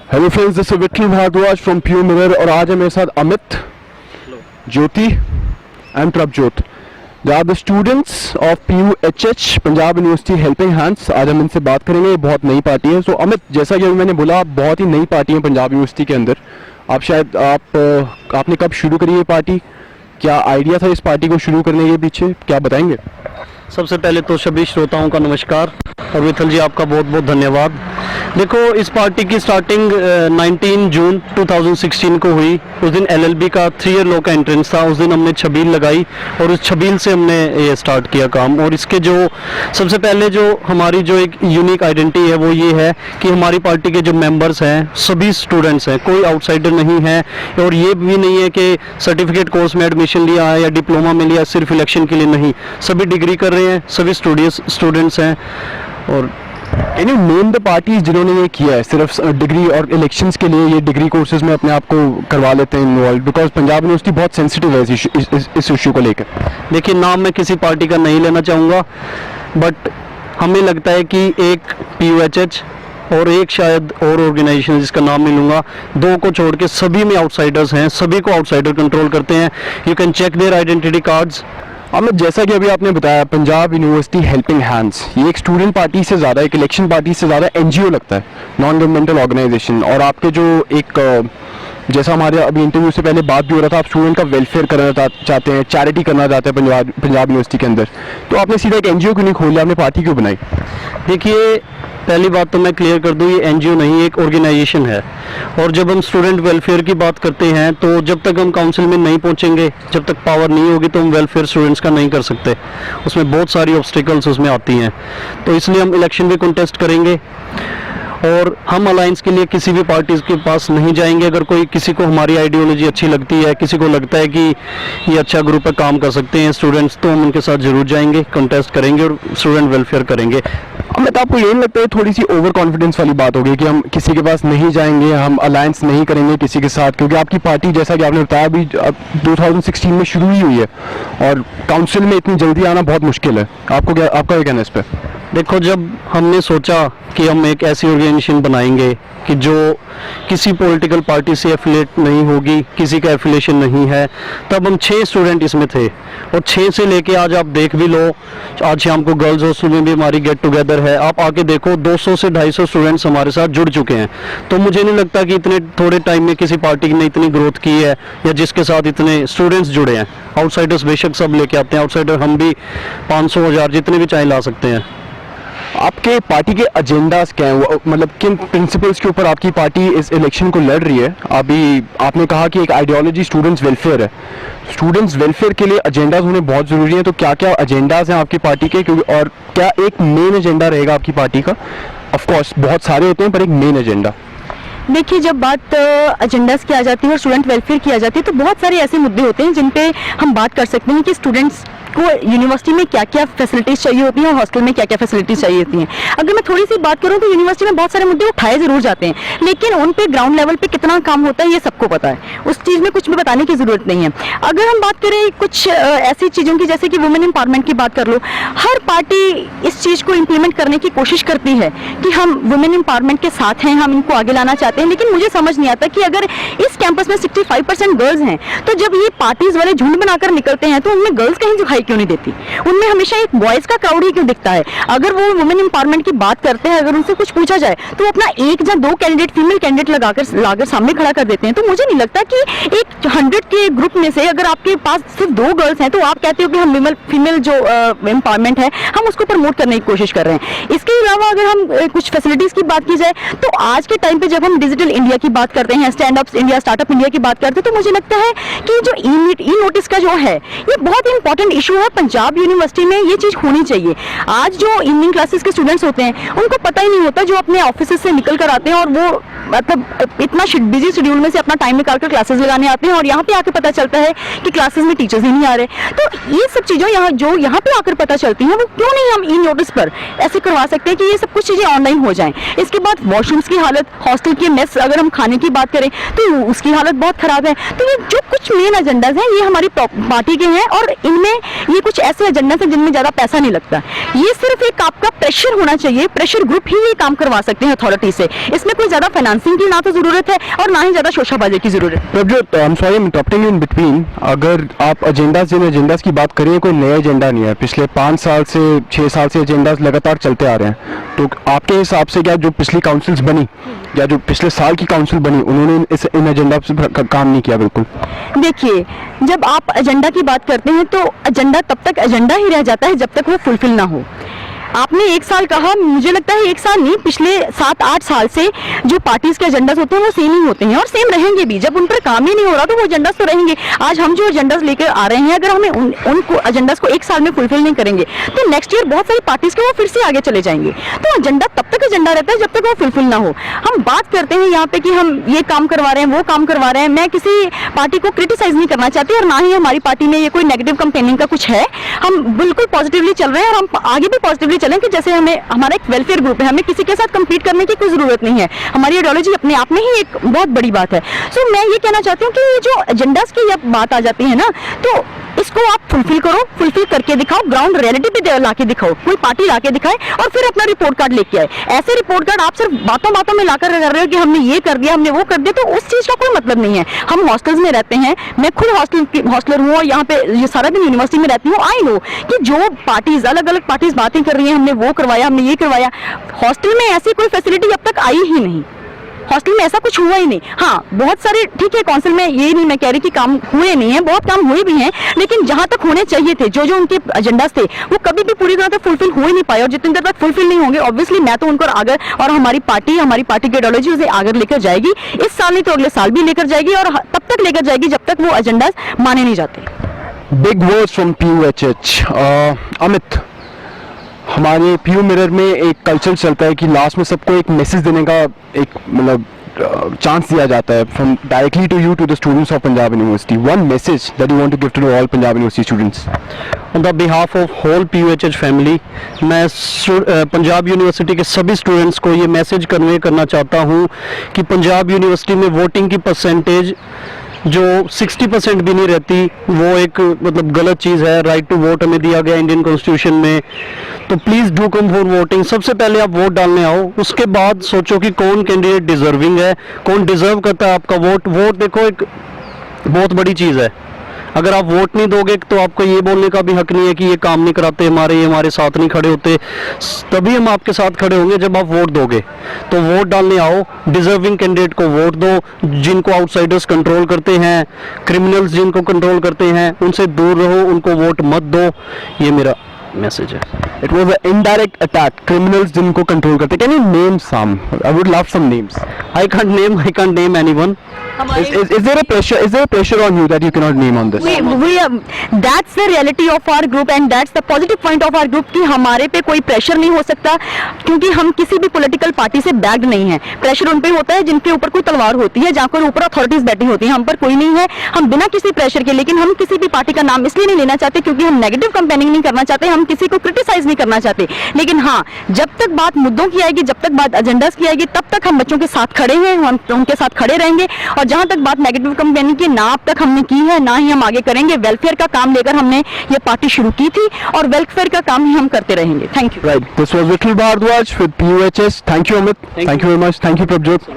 Hello friends, this is Vicky Bhardwaj from प्यू mirror और आज है मेरे साथ Amit, Jyoti and Prabhjot. They are the students of PUHH Punjab university helping hands. आज हम इनसे बात करेंगे। ये बहुत नई पार्टी है। सो अमित, जैसा कि अभी मैंने बोला, आप बहुत ही नई पार्टी है पंजाब यूनिवर्सिटी के अंदर। आपने कब शुरू करी ये पार्टी? क्या आइडिया था इस पार्टी को शुरू करने के पीछे, क्या बताएंगे? सबसे पहले तो सभी श्रोताओं का नमस्कार और विठल जी आपका बहुत बहुत धन्यवाद। देखो, इस पार्टी की स्टार्टिंग 19 जून 2016 को हुई। उस दिन LLB का 3 ईयर लॉ का एंट्रेंस था। उस दिन हमने छबील लगाई और उस छबील से हमने ये स्टार्ट किया काम। और इसके जो सबसे पहले जो हमारी जो एक यूनिक आइडेंटिटी है वो ये है कि हमारी पार्टी के जो मेंबर्स हैं सभी स्टूडेंट्स हैं, कोई आउटसाइडर नहीं है। और ये भी नहीं है कि सर्टिफिकेट कोर्स में एडमिशन लिया है या डिप्लोमा में लिया, सिर्फ इलेक्शन के लिए नहीं, सभी डिग्री कर रहे हैं, सभी स्टूडेंट्स हैं। और can you name the parties जिन्होंने ये किया है? सिर्फ डिग्री और इलेक्शंस के लिए ये डिग्री कोर्सेज में अपने आप को करवा लेते हैं इन्वॉल्व, बिकॉज पंजाब यूनिवर्सिटी बहुत सेंसिटिव है इस इशू को लेकर। देखिए, नाम मैं किसी पार्टी का नहीं लेना चाहूँगा, बट हमें लगता है कि एक PUHH और एक शायद और ऑर्गेनाइजेशन जिसका नाम नहीं लूँगा, 2 को छोड़ के सभी में आउटसाइडर्स हैं, सभी को आउटसाइडर कंट्रोल करते हैं। You can check their identity cards. Amit, जैसा कि अभी आपने बताया, पंजाब यूनिवर्सिटी हेल्पिंग हैंड्स ये एक स्टूडेंट पार्टी से ज़्यादा, एक इलेक्शन पार्टी से ज़्यादा NGO लगता है, नॉन गवर्नमेंटल ऑर्गेनाइजेशन। और आपके जो एक जैसा हमारे अभी इंटरव्यू से पहले बात भी हो रहा था, आप स्टूडेंट का वेलफेयर करना चाहते हैं, चैरिटी करना चाहते हैं पंजाब यूनिवर्सिटी के अंदर। तो आपने सीधा एक NGO क्यों नहीं खोल लिया, आपने पार्टी क्यों बनाई? देखिए, पहली बात तो मैं क्लियर कर दूं, ये NGO नहीं, एक ऑर्गेनाइजेशन है। और जब हम स्टूडेंट वेलफेयर की बात करते हैं तो जब तक हम काउंसिल में नहीं पहुंचेंगे, जब तक पावर नहीं होगी, तो हम वेलफेयर स्टूडेंट्स का नहीं कर सकते। उसमें बहुत सारी ऑब्स्टिकल्स उसमें आती हैं। तो इसलिए हम इलेक्शन भी कंटेस्ट करेंगे और हम अलायंस के लिए किसी भी पार्टी के पास नहीं जाएंगे। अगर कोई किसी को हमारी आइडियोलॉजी अच्छी लगती है, किसी को लगता है कि ये अच्छा ग्रुप है, काम कर सकते हैं स्टूडेंट्स, तो हम उनके साथ जरूर जाएंगे, कंटेस्ट करेंगे और स्टूडेंट वेलफेयर करेंगे। अमित, आपको ये नहीं लगता है थोड़ी सी ओवर कॉन्फिडेंस वाली बात होगी कि हम किसी के पास नहीं जाएंगे, हम अलायंस नहीं करेंगे किसी के साथ? क्योंकि आपकी पार्टी, जैसा कि आपने बताया, अभी 2016 में शुरू ही हुई है और काउंसिल में इतनी जल्दी आना बहुत मुश्किल है। आपका क्या कहना है इस पर? देखो, जब हमने सोचा कि हम एक ऐसी ऑर्गेनाइजेशन बनाएंगे कि जो किसी पॉलिटिकल पार्टी से एफिलिएट नहीं होगी, किसी का एफिलिएशन नहीं है, तब हम 6 स्टूडेंट इसमें थे। और 6 से लेके आज आप देख भी लो, आज शाम को गर्ल्स हॉस्टल में भी हमारी गेट टुगेदर है। आप आके देखो, 200 से 250 स्टूडेंट्स हमारे साथ जुड़ चुके हैं। तो मुझे नहीं लगता कि इतने थोड़े टाइम में किसी पार्टी ने इतनी ग्रोथ की है या जिसके साथ इतने स्टूडेंट्स जुड़े हैं। आउटसाइडर्स बेशक सब लेके आते हैं, आउटसाइडर हम भी 500, 1000 जितने भी चाहे ला सकते हैं। आपके पार्टी के एजेंडास क्या हैं? मतलब किन प्रिंसिपल्स के ऊपर आपकी पार्टी इस इलेक्शन को लड़ रही है? अभी आपने कहा कि एक आइडियोलॉजी स्टूडेंट्स वेलफेयर है। स्टूडेंट्स वेलफेयर के लिए एजेंडास होने बहुत ज़रूरी हैं। तो क्या क्या एजेंडास हैं आपकी पार्टी के, क्योंकि और क्या एक मेन एजेंडा रहेगा आपकी पार्टी का? ऑफकोर्स बहुत सारे होते हैं, पर एक मेन एजेंडा। देखिए, जब बात एजेंडास की आ जाती है और स्टूडेंट वेलफेयर की आ जाती है तो बहुत सारे ऐसे मुद्दे होते हैं जिन पे हम बात कर सकते हैं कि स्टूडेंट्स को यूनिवर्सिटी में क्या क्या फैसिलिटीज चाहिए होती हैं और हॉस्टल में क्या क्या फैसिलिटीज चाहिए होती हैं। अगर मैं थोड़ी सी बात करूं तो यूनिवर्सिटी में बहुत सारे मुद्दे उठाए जरूर जाते हैं, लेकिन उन पे ग्राउंड लेवल पे कितना काम होता है ये सबको पता है। उस चीज़ में कुछ भी बताने की जरूरत नहीं है। अगर हम बात करें कुछ ऐसी चीज़ों की, जैसे कि वुमेन एम्पावरमेंट की बात कर लो, हर पार्टी इस चीज़ को इम्प्लीमेंट करने की कोशिश करती है कि हम वुमेन एम्पावरमेंट के साथ हैं, हम इनको आगे लाना चाहते हैं। लेकिन मुझे समझ नहीं आता कि अगर इस कैंपस में 65% गर्ल्स हैं, तो जब ये पार्टीज वाले झुंड बनाकर निकलते हैं तो उनमें गर्ल्स कहीं दिखाई क्यों नहीं देती? उनमें हमेशा एक बॉयज का क्राउड ही क्यों दिखता है? अगर वो वुमेन एम्पावरमेंट की बात करते हैं, अगर उनसे कुछ पूछा जाए तो वो अपना 1 या 2 कैंडिडेट, फीमेल कैंडिडेट लाकर सामने खड़ा कर देते हैं। तो मुझे नहीं लगता कि एक 100 के ग्रुप में से अगर आपके पास सिर्फ 2 गर्ल्स हैं तो आप कहते हो कि हम फीमेल जो एम्पावरमेंट है हम उसको प्रमोट करने की कोशिश कर रहे हैं। इसके अलावा अगर हम कुछ फैसिलिटीज की बात की जाए तो आज के टाइम पे जब हम डिजिटल इंडिया की बात करते हैं, stand up India, startup India की बात करते हैं, तो मुझे लगता है कि जो ई नोटिस का जो है ये बहुत इंपॉर्टेंट इशू है। पंजाब यूनिवर्सिटी में ये चीज होनी चाहिए। आज जो इवनिंग क्लासेस के स्टूडेंट्स होते हैं उनको पता ही नहीं होता, जो अपने ऑफिस से निकल कर आते हैं और वो मतलब इतना बिजी शेड्यूल में से अपना टाइम निकाल कर क्लासेस लगाने आते हैं और यहाँ पे आकर पता चलता है कि क्लासेस में टीचर्स ही नहीं आ रहे। तो ये सब चीज़ें यहाँ पे आकर पता चलती हैं, वो क्यों नहीं हम ई नोटिस पर ऐसे करवा सकते हैं कि ये सब कुछ चीज़ें ऑनलाइन हो जाएं। इसके बाद वॉशरूम्स की हालत, हॉस्टल की मेस, अगर हम खाने की बात करें तो उसकी हालत बहुत ख़राब है। तो ये जो कुछ मेन एजेंडाज हैं ये हमारी पार्टी के हैं और इनमें ये कुछ ऐसे एजेंडा है जिनमें ज्यादा पैसा नहीं लगता। ये सिर्फ एक आपका प्रेशर होना चाहिए, प्रेशर ग्रुप ही ये काम करवा सकते हैं अथॉरिटी से। इसमें कोई ज्यादा फाइनेंसिंग की ना तो जरूरत है और ना ही ज्यादा शोशाबाजी की जरूरत है। Prabhjot, I am sorry I am interrupting you in between. अगर आप एजेंडाज जिन एजेंडाज की बात करें, कोई नया एजेंडा नहीं है, पिछले 5 साल से 6 साल से एजेंडाज लगातार चलते आ रहे हैं। तो आपके हिसाब से क्या जो पिछली काउंसिल्स बनी या जो पिछले साल की काउंसिल बनी, उन्होंने इन एजेंडा से काम नहीं किया? बिल्कुल। देखिए, जब आप एजेंडा की बात करते हैं तो एजेंडा तब तक एजेंडा ही रह जाता है जब तक वो फुलफिल ना हो। आपने 1 साल कहा, मुझे लगता है 1 साल नहीं, पिछले 7-8 साल से जो पार्टीज के एजेंडास होते हैं वो सेम ही होते हैं और सेम रहेंगे भी। जब उन पर काम ही नहीं हो रहा तो वो एजेंडास तो रहेंगे। आज हम जो एजेंडास लेकर आ रहे हैं, अगर हमें उनको एजेंडास को 1 साल में फुलफिल नहीं करेंगे तो नेक्स्ट ईयर बहुत सारी पार्टीज के वो फिर से आगे चले जाएंगे। तो एजेंडा तब तक एजेंडा रहता है जब तक वो फुलफिल ना हो। हम बात करते हैं यहाँ पे कि हम ये काम करवा रहे हैं, वो काम करवा रहे हैं। मैं किसी पार्टी को क्रिटिसाइज नहीं करना चाहती और ना ही हमारी पार्टी में ये कोई नेगेटिव कंपेनिंग का कुछ है। हम बिल्कुल पॉजिटिवली चल रहे हैं और हम आगे भी पॉजिटिवली चलें कि जैसे हमारा एक वेलफेयर ग्रुप है, हमें किसी के साथ कम्पीट करने की कोई जरूरत नहीं है। हमारी आइडियोलॉजी अपने आप में ही एक बहुत बड़ी बात है। सो मैं ये कहना चाहती हूँ कि ये जो एजेंडास की जब बात आ जाती है ना, तो इसको आप फुलफिल करो, फुलफिल करके दिखाओ, ग्राउंड रियलिटी पे लाके दिखाओ, कोई पार्टी लाके दिखाए और फिर अपना रिपोर्ट कार्ड लेके आए। ऐसे रिपोर्ट कार्ड आप सिर्फ बातों बातों में लाकर कर रहे हो कि हमने ये कर दिया, हमने वो कर दिया, तो उस चीज का कोई मतलब नहीं है। हम हॉस्टल्स में रहते हैं, मैं खुद हॉस्टलर हूँ और यहाँ पे ये सारा दिन यूनिवर्सिटी में रहती हूँ। आई नो कि जो पार्टीज, अलग अलग पार्टीज बातें कर रही हैं, हमने वो करवाया, हमने ये करवाया। हॉस्टल में ऐसी कोई फैसिलिटी अब तक आई ही नहीं। हॉस्टल में ऐसा कुछ हुआ ही नहीं। हाँ, बहुत सारे, ठीक है, काउंसिल में ये नहीं मैं कह रही कि काम हुए नहीं है, बहुत काम हुए भी हैं, लेकिन जहां तक होने चाहिए थे, जो जो उनके एजेंडास थे, वो कभी भी पूरी तरह से फुलफिल हो ही नहीं पाए। और जितनी देर तक फुलफिल नहीं होंगे, ऑब्वियसली मैं तो उनको आगे, और हमारी पार्टी की आइडियोलॉजी उसे आगे लेकर जाएगी। इस साल नहीं तो अगले साल भी लेकर जाएगी और तब तक लेकर जाएगी जब तक वो एजेंडास माने नहीं जाते। Big words from PUHH। Amit, हमारे PU मिरर में एक कल्चर चलता है कि लास्ट में सबको एक मैसेज देने का एक मतलब चांस दिया जाता है, from directly to you, to the students of Punjab University. One message that you want to give to all Punjab University students. On the behalf of whole PUHH family, मैं पंजाब यूनिवर्सिटी के सभी स्टूडेंट्स को ये मैसेज कन्वे करना चाहता हूँ कि Punjab university में वोटिंग की परसेंटेज जो 60% भी नहीं रहती, वो एक मतलब गलत चीज़ है। राइट टू वोट हमें दिया गया इंडियन कॉन्स्टिट्यूशन में, तो please do come for voting. सबसे पहले आप वोट डालने आओ, उसके बाद सोचो कि कौन कैंडिडेट डिजर्विंग है, कौन डिजर्व करता है आपका वोट। वोट देखो एक बहुत बड़ी चीज़ है। अगर आप वोट नहीं दोगे तो आपको ये बोलने का भी हक नहीं है कि ये काम नहीं कराते हमारे, ये हमारे साथ नहीं खड़े होते। तभी हम आपके साथ खड़े होंगे जब आप वोट दोगे। तो वोट डालने आओ, डिजर्विंग कैंडिडेट को वोट दो। जिनको आउटसाइडर्स कंट्रोल करते हैं, क्रिमिनल्स जिनको कंट्रोल करते हैं, उनसे दूर रहो, उनको वोट मत दो। ये मेरा मैसेज है। It was an indirect attack. Criminals जिनको कंट्रोल करते। Can you name some? I would love some names. I can't name anyone. Is there a pressure? Is there a pressure on you that you cannot name on this? That's the reality of our group and that's the positive point of our group कि हमारे पे कोई pressure नहीं हो सकता क्योंकि हम किसी भी पॉलिटिकल पार्टी से बैग्ड नहीं है। प्रेशर उन पे होता है जिनके ऊपर कोई तलवार होती है, जहाँ पर ऊपर अथॉरिटीज बैठी होती हैं। हम पर कोई नहीं है, हम बिना किसी प्रेशर के। लेकिन हम किसी भी पार्टी का नाम इसलिए नहीं लेना चाहते क्योंकि हम नेगेटिव कंपेनिंग नहीं करना चाहते, हम किसी को क्रिटिसाइज नहीं करना चाहते। लेकिन हाँ, जब तक बात मुद्दों की आएगी, जब तक बात एजेंडास की आएगी, तब तक हम बच्चों के साथ खड़े हैं, हम उनके साथ खड़े रहेंगे। और जहां तक बात नेगेटिव कंपेनिंग की, ना अब तक हमने की है, ना ही हम आगे करेंगे। वेलफेयर का काम लेकर हमने ये पार्टी शुरू की थी और वेलफेयर का काम ही हम करते रहेंगे। Thank you. Right. This was Vittal Bhardwaj with PUHS. Thank you, Amit. Thank you very much. Thank you, Prabjot.